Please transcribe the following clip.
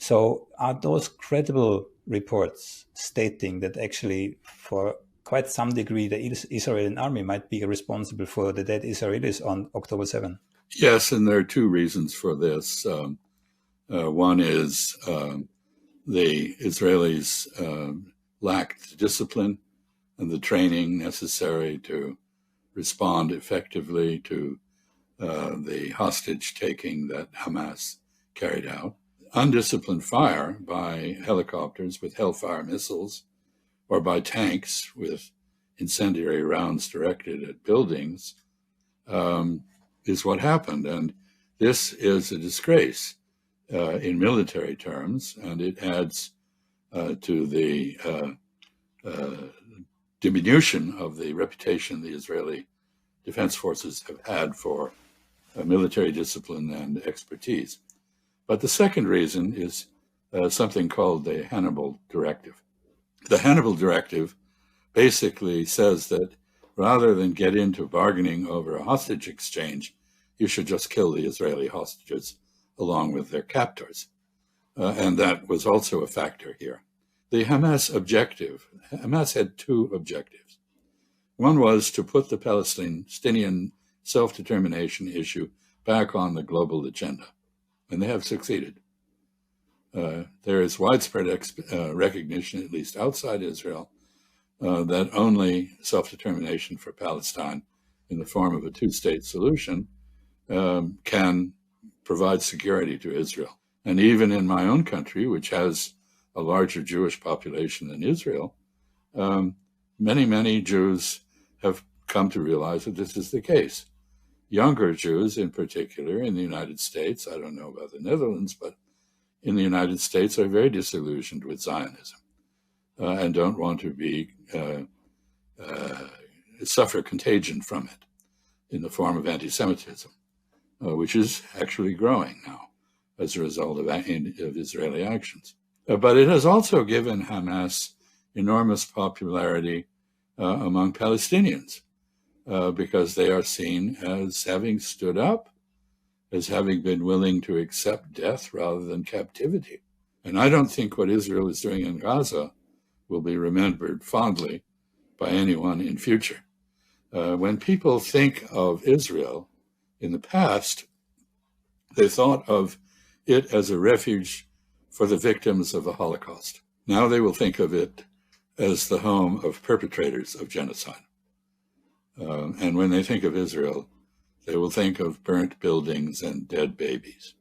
So are those credible reports stating that actually for quite some degree the Israeli army might be responsible for the dead Israelis on October 7? Yes, and there are two reasons for this. One is the Israelis lacked discipline and the training necessary to respond effectively to the hostage-taking that Hamas carried out. Undisciplined fire by helicopters with Hellfire missiles or by tanks with incendiary rounds directed at buildings is what happened. And this is a disgrace in military terms, and it adds to the diminution of the reputation the Israeli Defense Forces have had for military discipline and expertise. But the second reason is something called the Hannibal Directive. The Hannibal Directive basically says that rather than get into bargaining over a hostage exchange, you should just kill the Israeli hostages along with their captors. And that was also a factor here. The Hamas had two objectives. One was to put the Palestinian self-determination issue back on the global agenda, and they have succeeded. There is widespread recognition, at least outside Israel, that only self-determination for Palestine in the form of a two-state solution can provide security to Israel. And even in my own country, which has a larger Jewish population than Israel, many, many Jews have come to realize that this is the case. Younger Jews in particular in the United States, I don't know about the Netherlands, but in the United States are very disillusioned with Zionism and don't want to be suffer contagion from it in the form of anti-Semitism, which is actually growing now as a result of Israeli actions. But it has also given Hamas enormous popularity among Palestinians because they are seen as having stood up, as having been willing to accept death rather than captivity. And I don't think what Israel is doing in Gaza will be remembered fondly by anyone in future. When people think of Israel in the past, they thought of it as a refuge for the victims of the Holocaust. Now they will think of it as the home of perpetrators of genocide. And when they think of Israel, they will think of burnt buildings and dead babies.